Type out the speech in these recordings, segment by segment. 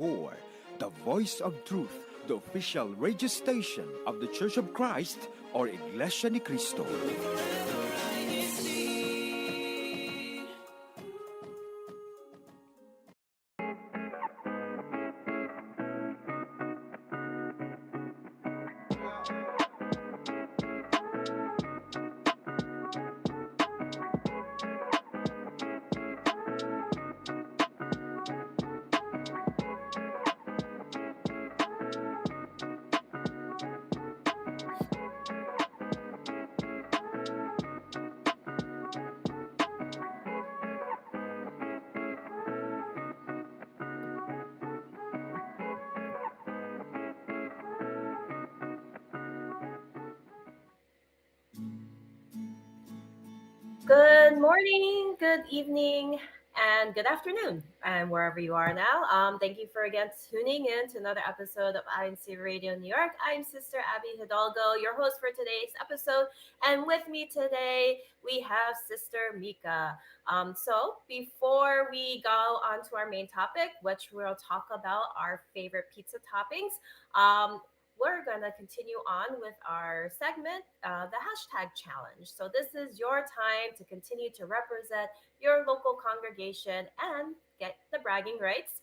104, the voice of truth, the official radio station of the Church of Christ or Iglesia ni Cristo. Good morning, good evening, and good afternoon, and wherever you are now. Thank you for again tuning in to another episode of INCRadio New York. I'm Sister Abby Hidalgo, your host for today's episode, and with me today we have Sister Mika. So before we go on to our main topic, which we'll talk about our favorite pizza toppings, we're going to continue on with our segment, the hashtag challenge. So, this is your time to continue to represent your local congregation and get the bragging rights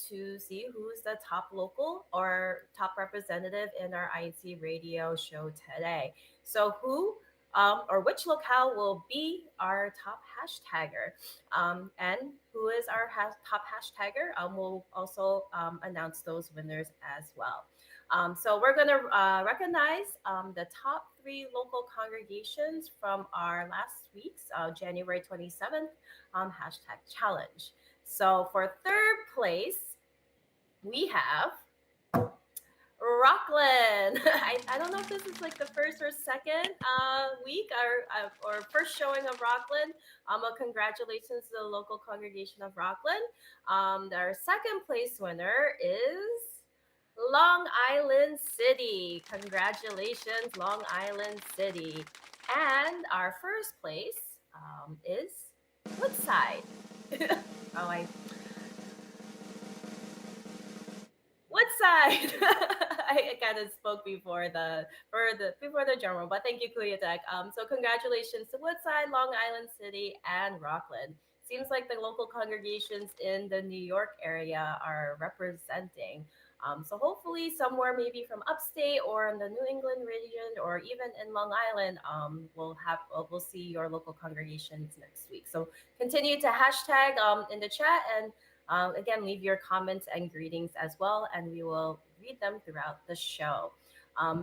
to see who's the top local or top representative in our INC radio show today. So, who or which locale will be our top hashtagger? And who is our top hashtagger? We'll also announce those winners as well. So we're going to recognize the top three local congregations from our last week's January 27th hashtag challenge. So for third place, we have Rockland. I don't know if this is like the first or second week or first showing of Rockland. Congratulations to the local congregation of Rockland. Our second place winner is Long Island City. Congratulations, Long Island City. And our first place is Woodside. oh, I Woodside. I kind of spoke before the drum, but thank you, Kuya Tech. So congratulations to Woodside, Long Island City, and Rockland. Seems like the local congregations in the New York area are representing. So hopefully somewhere maybe from upstate or in the New England region or even in Long Island, we'll see your local congregations next week. So continue to hashtag in the chat and again, leave your comments and greetings as well, and we will read them throughout the show.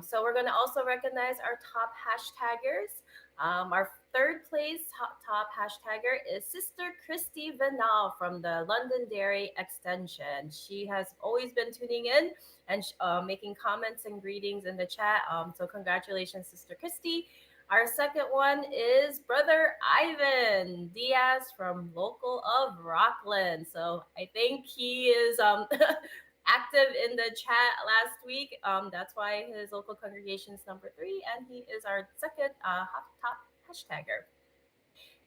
So we're going to also recognize our top hashtaggers. Our third place top hashtagger is Sister Christy Venal from the Londonderry Extension. She has always been tuning in and making comments and greetings in the chat. So congratulations, Sister Christy. Our second one is Brother Ivan Diaz from local of Rockland. So I think he is active in the chat last week. That's why his local congregation is number 3, and he is our second top hashtagger.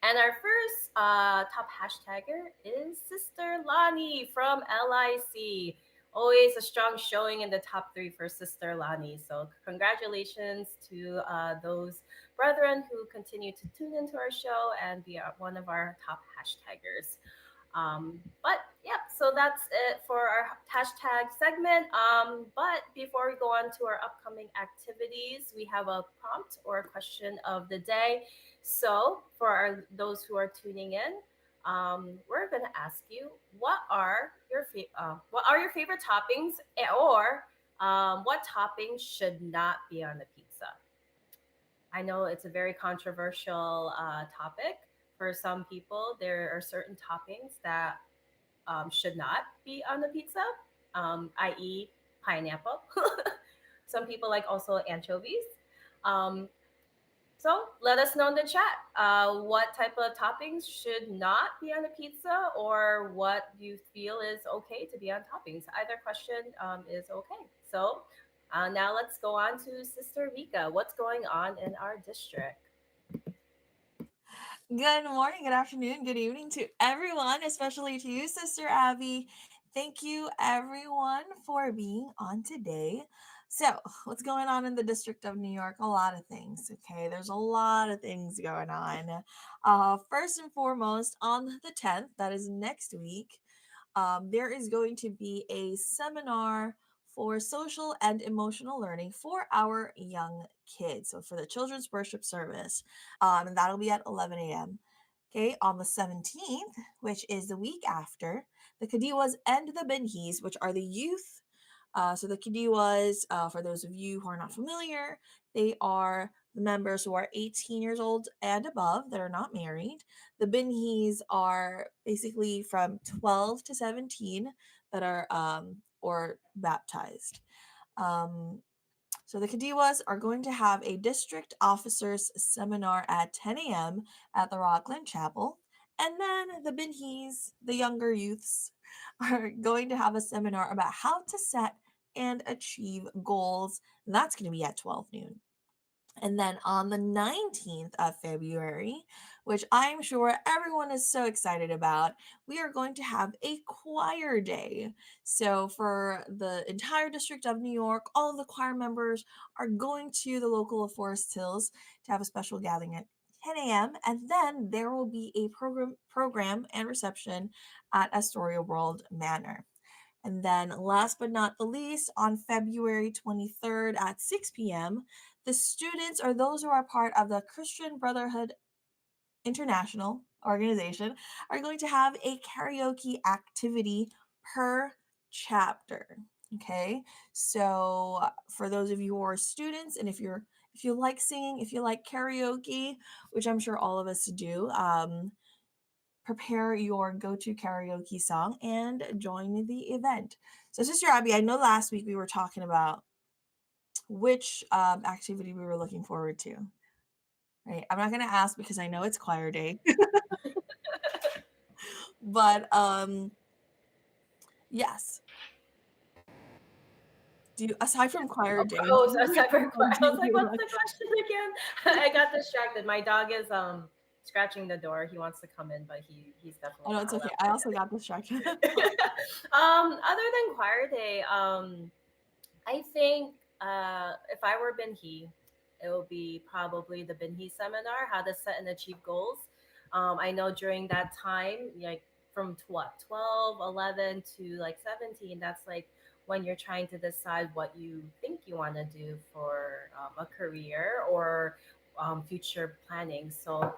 And our first top hashtagger is Sister Lani from LIC. Always a strong showing in the top 3 for Sister Lani. So congratulations to those brethren who continue to tune into our show and be one of our top hashtaggers. But yeah, so that's it for our hashtag segment. But before we go on to our upcoming activities, we have a prompt or a question of the day. So for those who are tuning in, we're gonna ask you what are your favorite toppings, or what toppings should not be on the pizza. I know it's a very controversial topic for some people. There are certain toppings that should not be on the pizza, i.e., pineapple. Some people like also anchovies. Um, so let us know in the chat what type of toppings should not be on a pizza, or what you feel is okay to be on toppings. Either question is okay. So now let's go on to Sister Vika. What's going on in our district? Good morning, good afternoon, good evening to everyone, especially to you, Sister Abby. Thank you, everyone, for being on today. So, what's going on in the District of New York? A lot of things, okay? There's a lot of things going on. First and foremost, on the 10th, that is next week, there is going to be a seminar for social and emotional learning for our young kids. So, for the Children's Worship Service, and that'll be at 11 a.m. Okay, on the 17th, which is the week after, the Kadiwas and the Benhis, which are the youth. So the Kadiwas, for those of you who are not familiar, they are the members who are 18 years old and above that are not married. The Benhis are basically from 12 to 17 that are or baptized. Um, so the Kadiwas are going to have a district officers seminar at 10 a.m. at the Rockland Chapel. And then the Binhis, the younger youths, are going to have a seminar about how to set and achieve goals. And that's going to be at 12 noon. And then on the 19th of February, which I'm sure everyone is so excited about, we are going to have a choir day. So, for the entire District of New York, all of the choir members are going to the local Forest Hills to have a special gathering at 10 a.m. And then there will be a program and reception at Astoria World Manor. And then, last but not the least, on February 23rd at 6 p.m., the students or those who are part of the Christian Brotherhood International organization are going to have a karaoke activity per chapter. Okay, so for those of you who are students, and if you like singing, if you like karaoke, which I'm sure all of us do, prepare your go-to karaoke song and join the event. So, Sister Abby, I know last week we were talking about which activity we were looking forward to. Right? I'm not going to ask because I know it's choir day, but yes. Do you, aside from choir day, do Oh, so you, separate. do I was like, you "What's like? the question again?" I got distracted. My dog is scratching the door. He wants to come in, but he's I definitely know not it's okay. allowed I to. also got distracted. Other than choir day, I think if I were Binhi, it would be probably the Binhi seminar, how to set and achieve goals. I know during that time, like from what, 12, 11 to like 17, that's like when you're trying to decide what you think you want to do for a career or future planning. So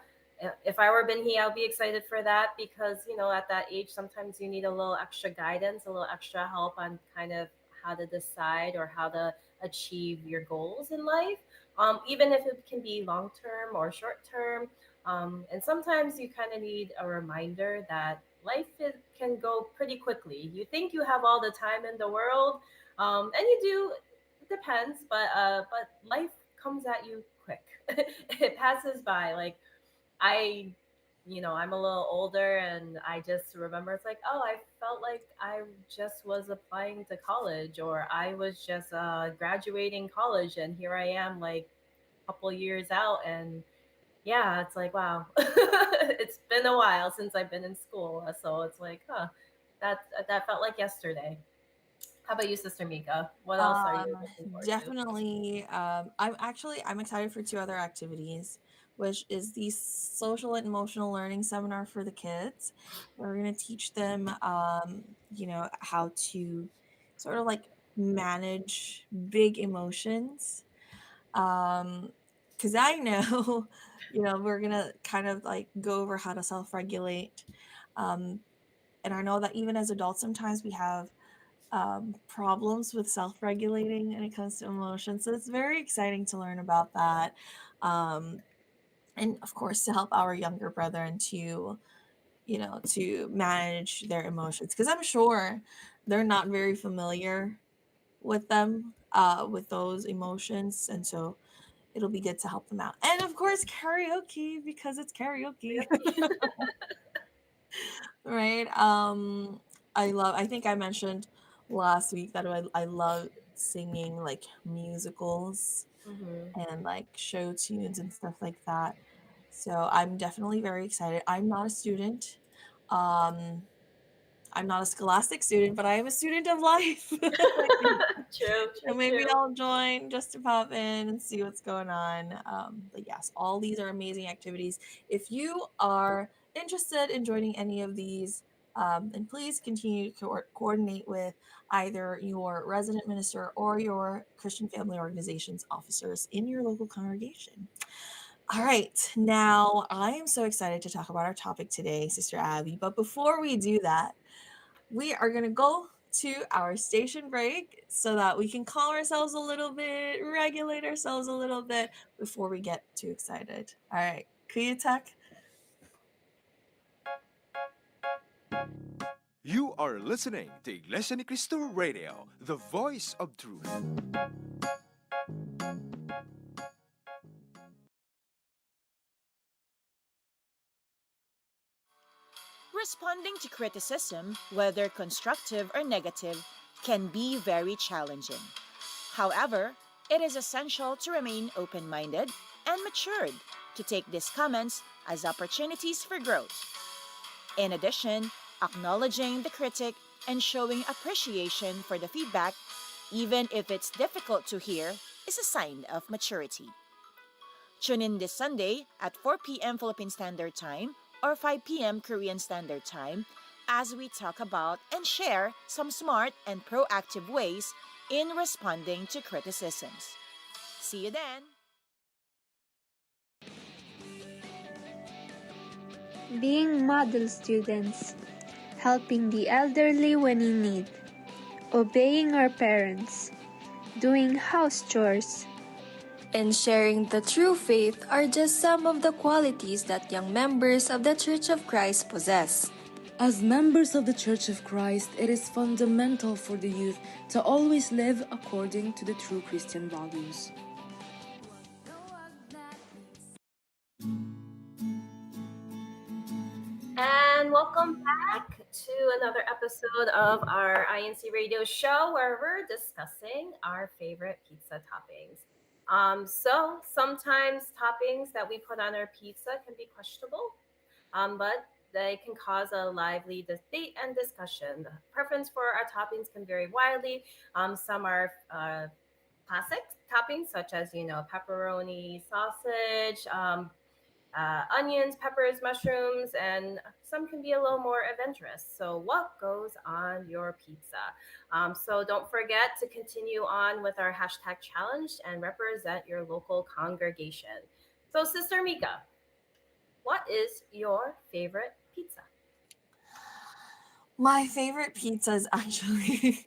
if I were Binhi, I'll be excited for that because, at that age, sometimes you need a little extra guidance, a little extra help on kind of how to decide or how to achieve your goals in life, even if it can be long term or short term. And sometimes you kind of need a reminder that can go pretty quickly. You think you have all the time in the world, and you do. It depends, but life comes at you quick. It passes by. Like I, I'm a little older and I just remember it's like, oh, I felt like I just was applying to college or I was just graduating college and here I am like a couple years out and yeah, it's like, wow, it's been a while since I've been in school. So it's like, huh, that felt like yesterday. How about you, Sister Mika? What else are you Um, looking forward to? definitely. I'm excited for two other activities, which is the social and emotional learning seminar for the kids. We're gonna teach them, how to sort of like manage big emotions. Because I know, we're gonna kind of like go over how to self-regulate. Um, and I know that even as adults, sometimes we have problems with self-regulating when it comes to emotions. So it's very exciting to learn about that. Um, and of course, to help our younger brethren to manage their emotions. Because I'm sure they're not very familiar with them, with those emotions. And so it'll be good to help them out. And of course, karaoke, because it's karaoke. Right? I think I mentioned last week that I love singing like musicals Hmm. and like show tunes and stuff like that. So I'm definitely very excited. I'm not a student. Um, I'm not a scholastic student, but I am a student of life. True, So true, maybe true. I'll join just to pop in and see what's going on. But yes, all these are amazing activities. If you are interested in joining any of these, and please continue to coordinate with either your resident minister or your Christian family organizations officers in your local congregation. All right, now I am so excited to talk about our topic today, Sister Abby. But before we do that, we are going to go to our station break so that we can calm ourselves a little bit, regulate ourselves a little bit before we get too excited. All right, Kuya Tech. You are listening to Iglesia ni Cristo Radio, the voice of truth. Responding to criticism, whether constructive or negative, can be very challenging. However, it is essential to remain open minded and matured to take these comments as opportunities for growth. In addition, acknowledging the critic and showing appreciation for the feedback, even if it's difficult to hear, is a sign of maturity. Tune in this Sunday at 4 p.m. Philippine Standard Time or 5 p.m. Korean Standard Time as we talk about and share some smart and proactive ways in responding to criticisms. See you then! Being model students, helping the elderly when in need, obeying our parents, doing house chores, and sharing the true faith are just some of the qualities that young members of the Church of Christ possess. As members of the Church of Christ, it is fundamental for the youth to always live according to the true Christian values. And welcome back to another episode of our INC radio show where we're discussing our favorite pizza toppings. So sometimes toppings that we put on our pizza can be questionable, but they can cause a lively debate and discussion. The preference for our toppings can vary widely. Some are classic toppings, such as pepperoni, sausage, onions, peppers, mushrooms, and some can be a little more adventurous. So, what goes on your pizza? So, don't forget to continue on with our hashtag challenge and represent your local congregation. So, Sister Mika, what is your favorite pizza? My favorite pizza is actually,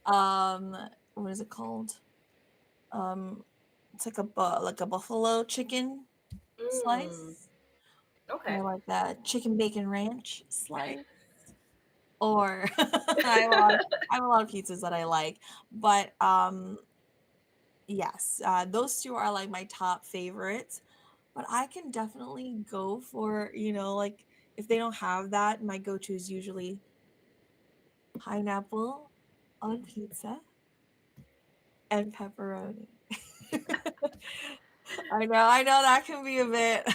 um, what is it called? Um, it's like like a buffalo chicken Mm, slice, okay. or like that chicken bacon ranch slice. Or I have a lot of I have a lot of pizzas that I like, but yes, those two are like my top favorites. But I can definitely go for, like if they don't have that, my go-to is usually pineapple on pizza and pepperoni. I know that can be a bit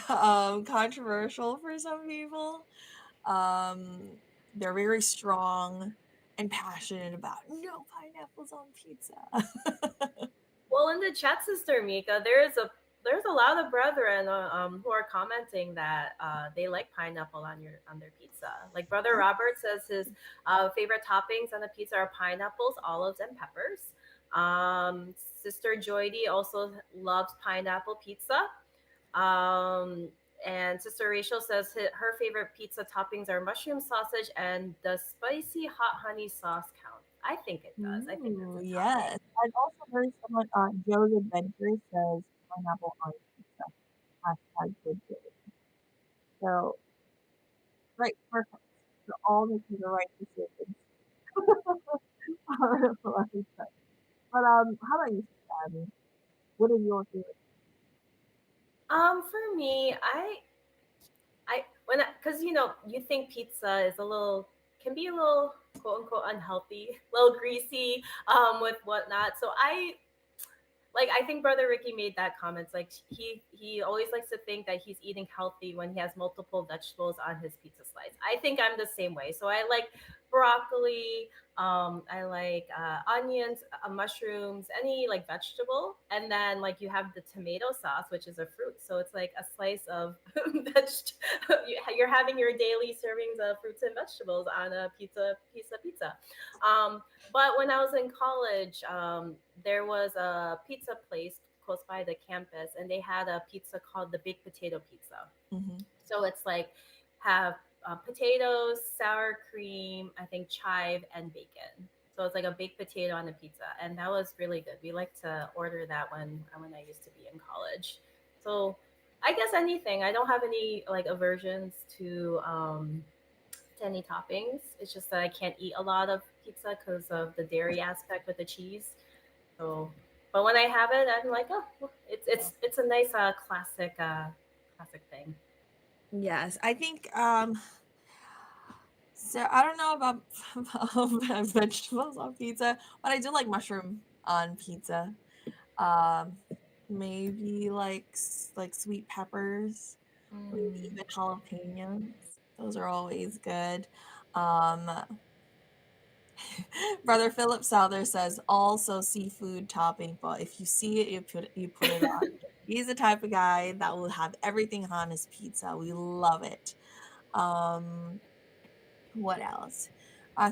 controversial for some people. Um, they're very strong and passionate about no pineapples on pizza. Well, in the chat, Sister Mika, there's a lot of brethren who are commenting that they like pineapple on their pizza. Like Brother Robert says his favorite toppings on the pizza are pineapples, olives, and peppers. Sister Joydy also loves pineapple pizza. Um, and Sister Rachel says her favorite pizza toppings are mushroom sausage and the spicy hot honey sauce count. I think it does. I think that's Ooh, a topping. yes. I've also heard someone, Joe's Adventure says pineapple on pizza. Hashtag good day. So, right, perfect. We're all making the right decisions. But how about you, Sister Abby? What is your favorite? For me, I when because you think pizza is a little can be a little quote unquote unhealthy, a little greasy, with whatnot. So like I think Brother Ricky made that comment. Like he always likes to think that he's eating healthy when he has multiple vegetables on his pizza slice. I think I'm the same way. So I like broccoli, I like onions, mushrooms, any like vegetable, and then like you have the tomato sauce, which is a fruit. So it's like a slice of you're having your daily servings of fruits and vegetables on a pizza. But when I was in college, there was a pizza place close by the campus, and they had a pizza called the baked potato pizza. Hmm. So it's like have potatoes, sour cream, I think chive, and bacon. So it's like a baked potato on a pizza, and that was really good. We like to order that when I used to be in college. So I guess anything. I don't have any like aversions to any toppings. It's just that I can't eat a lot of pizza because of the dairy aspect with the cheese. So, but when I have it, I'm like, oh, well, it's a nice classic thing. Yes, I think so I don't know about vegetables on pizza, but I do like mushroom on pizza. Um, maybe like like sweet peppers, maybe Mm. even jalapenos. Those are always good. Um, Brother Philip Souther says also seafood topping, but if you see it, you put it on. He's the type of guy that will have everything on his pizza. We love it. Um, what else?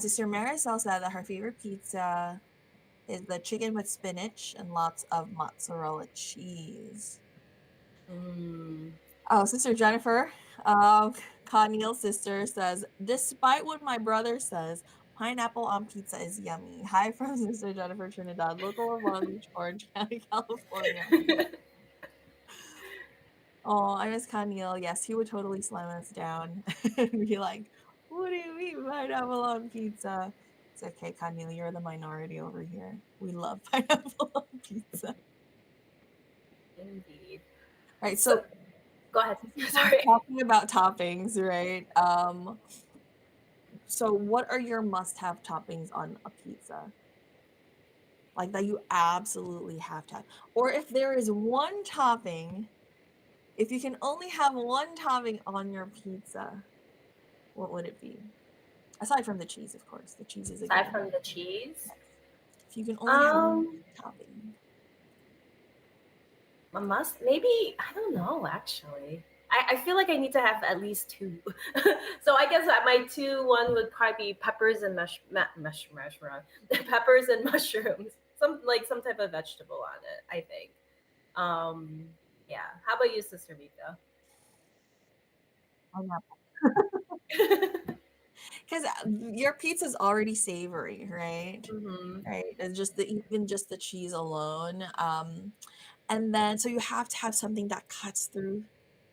Sister Marisol said that her favorite pizza is the chicken with spinach and lots of mozzarella cheese. Mm. Oh, Sister Jennifer, um, Conneal's sister says, despite what my brother says, pineapple on pizza is yummy. Hi from Sister Jennifer Trinidad, local of Long Beach, Orange County, California. Oh, I miss Conneal. Yes, he would totally slam us down and be like, what do you mean pineapple on pizza? It's okay, Conneal, you're the minority over here. We love pineapple on pizza. Indeed. Right, So so go ahead. since we're Sorry. talking about toppings, right? So what are your must-have toppings on a pizza? Like that you absolutely have to have. Or if there is one topping, if you can only have one topping on your pizza, what would it be? Aside from the cheese, of course. The cheese is a Aside given. from the cheese, Yes. If you can only have one um, topping. a must maybe I don't know actually. I feel like I need to have at least two. So I guess that my two one would probably be peppers and mushroom, peppers and mushrooms. Some type of vegetable on it. I think. Um, yeah. How about you, Sister Mika? Pineapple. Because your pizza's already savory, right? Hmm. Right. It's just the even just the cheese alone. And then so you have to have something that cuts through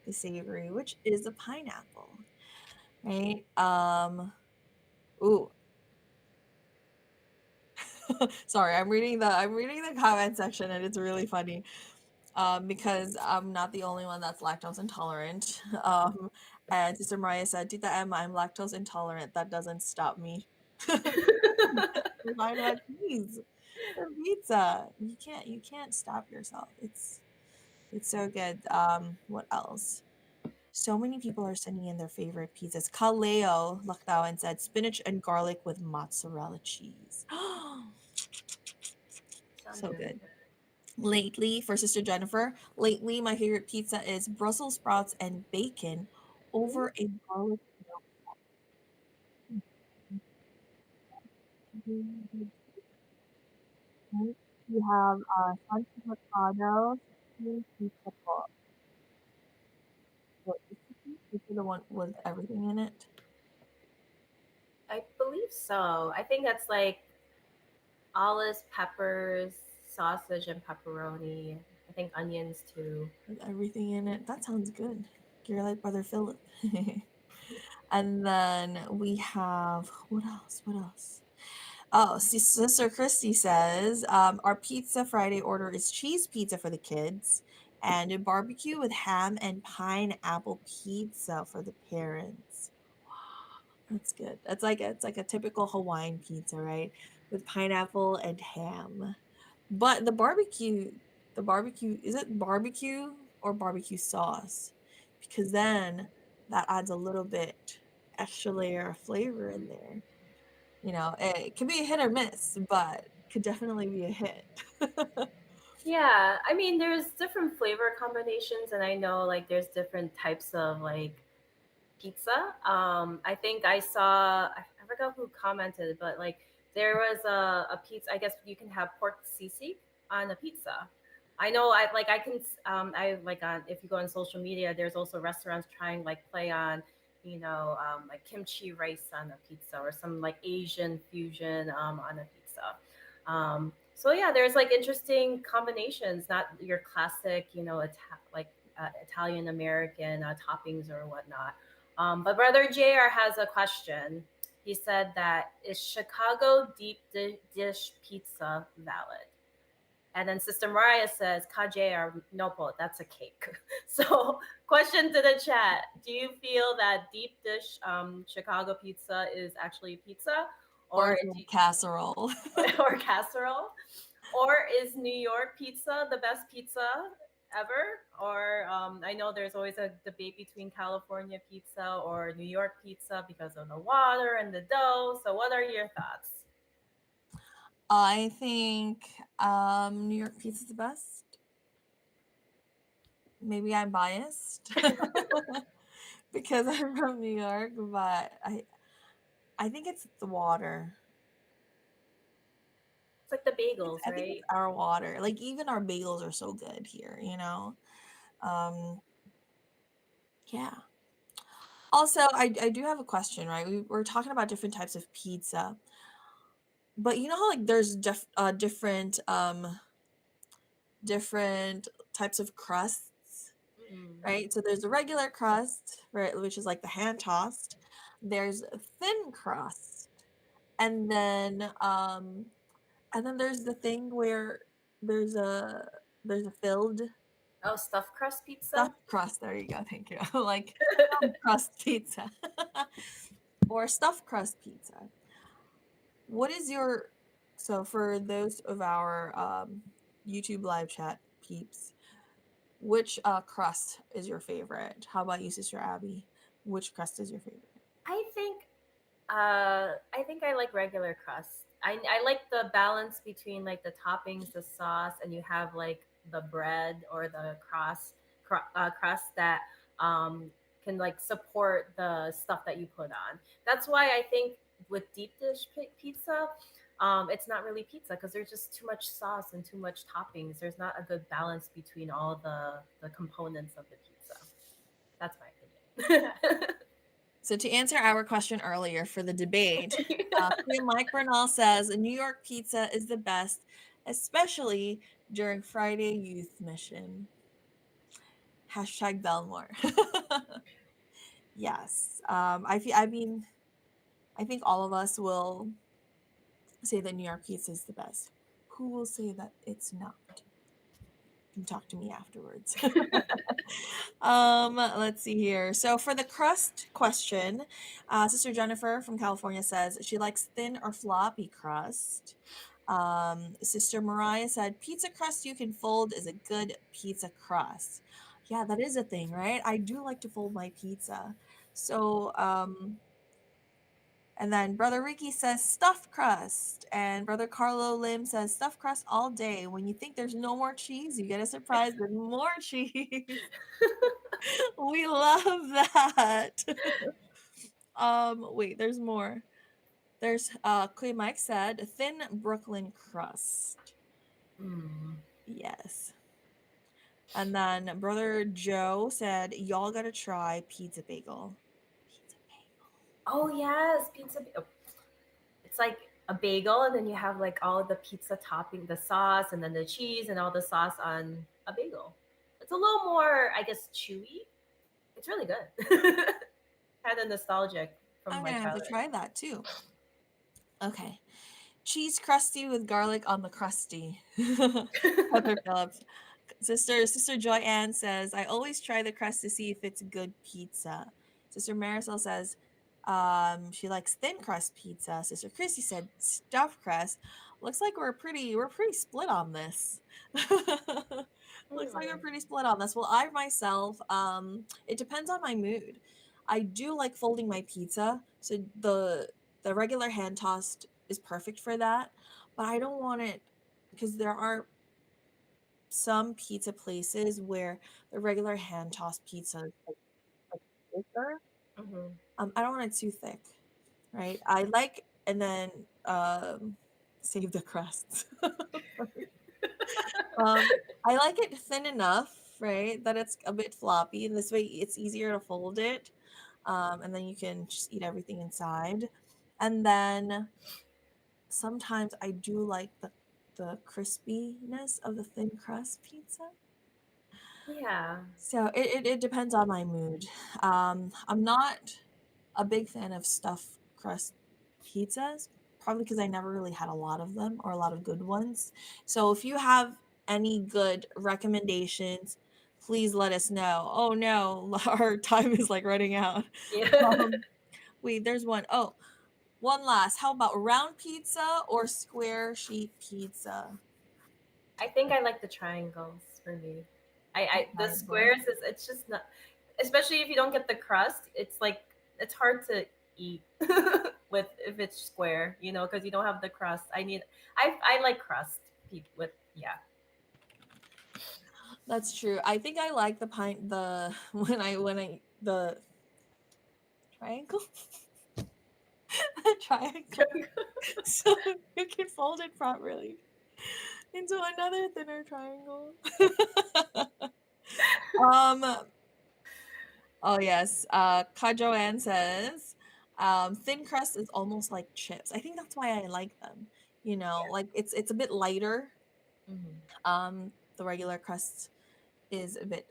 the savory, which is a pineapple, right? Ooh, sorry, I'm reading the comment section and it's really funny. Because I'm not the only one that's lactose intolerant. And Sister Mariah said, Tita Emma, I'm lactose intolerant. That doesn't stop me. We're talking about cheese or pizza. You can't stop yourself. It's so good. What else? So many people are sending in their favorite pizzas. Kaleo Lakdao and said spinach and garlic with mozzarella cheese. Sounds So really good. good. Lately, for Sister Jennifer, lately my favorite pizza is Brussels sprouts and bacon Ooh. over a garlic milk. We have Santi Mercado, chicken pizza pot. What is pizza the one with everything in it? I believe so. I think that's like olives, peppers, sausage, and pepperoni. I think onions too. With everything in it. That sounds good. You're like Brother Philip. And then we have what else? What else? Oh, Sister Christy says, our Pizza Friday order is cheese pizza for the kids and a barbecue with ham and pineapple pizza for the parents. That's good. It's like a typical Hawaiian pizza, right? With pineapple and ham. But the barbecue the barbecue, is it barbecue or barbecue sauce? Because then that adds a little bit extra layer of flavor in there. You know, it can be a hit or miss, but could definitely be a hit. Yeah, I mean, there's different flavor combinations, and I know like there's different types of like pizza. I think I saw, I forgot who commented, but like there was a pizza. I guess you can have pork sisig on a pizza. I know I can I like on if you go on social media, there's also restaurants trying like play on like kimchi rice on a pizza or some like Asian fusion on a pizza. So yeah, there's like interesting combinations, not your classic Italian American toppings or whatnot. But Brother JR has a question. He said that is Chicago dish pizza valid? And then Sister Mariah says, Ka JR, nopo, that's a cake. So, question to the chat: do you feel that deep dish Chicago pizza is actually pizza, Or or is do it casserole? or casserole, or is New York pizza the best pizza ever? Or I know there's always a debate between California pizza or New York pizza because of the water and the dough. So, what are your thoughts? I think New York pizza is the best. Maybe I'm biased because I'm from New York, but I think it's the water. It's like the bagels, I think it's right? our water. Like even our bagels are so good here, you know. Um, yeah. Also, I do have a question, right? We're talking about different types of pizza, but you know how like there's different types of crusts, Mm. right? So there's a regular crust, right, which is like the hand tossed. There's a thin crust, and then there's the thing where there's a there's a filled Oh, stuffed crust pizza? stuffed crust. There you go. Thank you. Like crust pizza or stuffed crust pizza. What is your so for those of our YouTube live chat peeps, which crust is your favorite? How about you, Sister Abby? Which crust is your favorite? I think I like regular crust. I like the balance between like the toppings, the sauce, and you have like the bread or the crust that um, can like support the stuff that you put on. That's why I think with deep dish pizza, it's not really pizza because there's just too much sauce and too much toppings. There's not a good balance between all the components of the pizza. That's my opinion. So to answer our question earlier for the debate, Mike Bernal says New York pizza is the best, especially during Friday youth mission. Hashtag Belmore. Yes. I mean, I think all of us will say that New York pizza is the best. Who will say that it's not? You can talk to me afterwards. Let's see here. So for the crust question, Sister Jennifer from California says she likes thin or floppy crust. Sister Mariah said pizza crust you can fold is a good pizza crust. Yeah, that is a thing, right? I do like to fold my pizza. So, and then Brother Ricky says stuffed crust. And Brother Carlo Lim says stuffed crust all day. When you think there's no more cheese, you get a surprise with more cheese. We love that. Wait, there's more. There's Clay Mike said thin Brooklyn crust. Mm. Yes. And then Brother Joe said, y'all gotta try pizza bagel. Pizza bagel. Oh yes, pizza. It's like a bagel, and then you have like all the pizza topping, the sauce, and then the cheese, and all the sauce on a bagel. It's a little more, I guess, chewy. It's really good. Kind of nostalgic from I'm my gonna have to childhood. try that too. Okay. Cheese crusty with garlic on the crusty. Heather Phillips. Sister Joy Ann says, I always try the crust to see if it's good pizza. Sister Marisol says, she likes thin crust pizza. Sister Christy said stuffed crust. looks like we're pretty split on this. Looks like we're Hmm. pretty split on this. Well, I myself, it depends on my mood. I do like folding my pizza, so the regular hand tossed is perfect for that. But I don't want it because there are some pizza places where the regular hand tossed pizza is like thicker. Hmm. I don't want it too thick, right? I like and then save the crusts. um, I like it thin enough, right, that it's a bit floppy, and this way it's easier to fold it. And then you can just eat everything inside. And then sometimes I do like the crispiness of the thin crust pizza. Yeah. So it depends on my mood. I'm not a big fan of stuffed crust pizzas, probably because I never really had a lot of them or a lot of good ones. So if you have any good recommendations, please let us know. Oh no, our time is like running out. Yeah. Um, wait, there's one. Oh, one last. How about round pizza or square sheet pizza? I think I like the triangles for me. The Triangle. squares is it's just not, especially if you don't get the crust. It's like it's hard to eat with if it's square, because you don't have the crust. I like crust with yeah. That's true. I think I like the when I the triangle. The triangle. So you can fold it properly into another thinner triangle. um oh yes. Ka Joanne says, thin crust is almost like chips. I think that's why I like them. Like it's a bit lighter. Mhm. The regular crust is a bit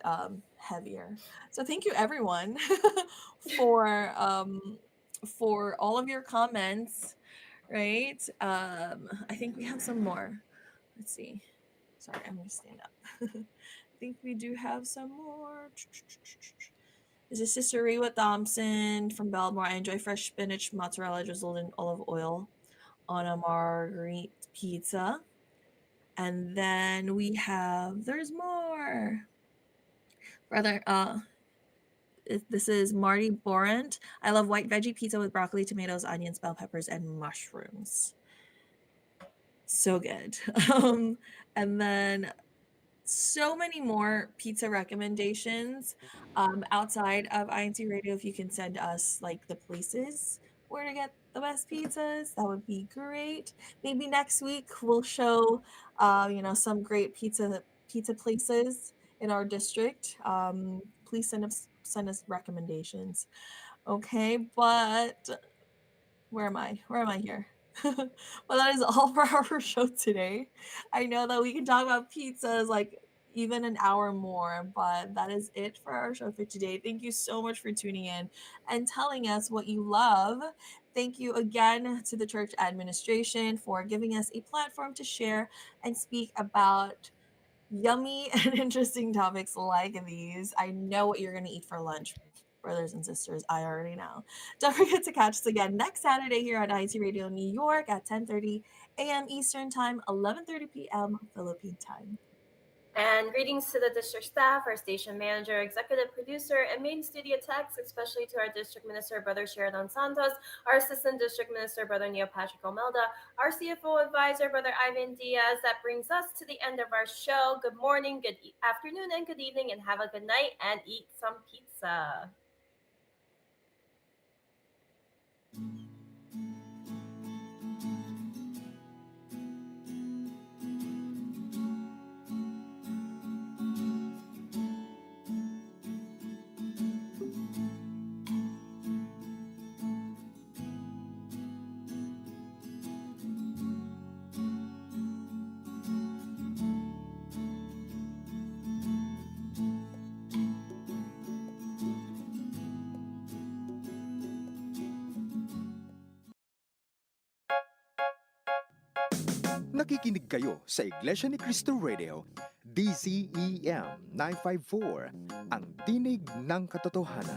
heavier. So thank you everyone for for all of your comments, right? I think we have some more. Let's see. Sorry, I'm gonna stand up. I think we do have some more. This is Sister Rewa Thompson from Belmore. I enjoy fresh spinach, mozzarella drizzled in olive oil on a marguerite pizza. And then we have, there's more. Brother, this is Marty Borant. I love white veggie pizza with broccoli, tomatoes, onions, bell peppers, and mushrooms. So good. And then so many more pizza recommendations outside of INC Radio. If you can send us like the places where to get the best pizzas, that would be great. Maybe next week we'll show some great pizza places in our district. Please send us recommendations. Okay, but where am I? Where am I here? Well, that is all for our show today. I know that we can talk about pizzas like even an hour more, but that is it for our show for today. Thank you so much for tuning in and telling us what you love. Thank you again to the church administration for giving us a platform to share and speak about yummy and interesting topics like these. I know what you're going to eat for lunch, brothers and sisters. I already know. Don't forget to catch us again next Saturday here at IC Radio New York at 10:30 a.m. Eastern Time, 11:30 p.m. Philippine Time. And greetings to the district staff, our station manager, executive producer, and main studio techs, especially to our district minister, Brother Sheridan Santos, our assistant district minister, Brother Neil Patrick Omelda, our CFO advisor, Brother Ivan Diaz. That brings us to the end of our show. Good morning, good afternoon, and good evening, and have a good night and eat some pizza. Nakikinig kayo sa Iglesia ni Cristo Radio, DCEM 954, ang tinig ng katotohanan.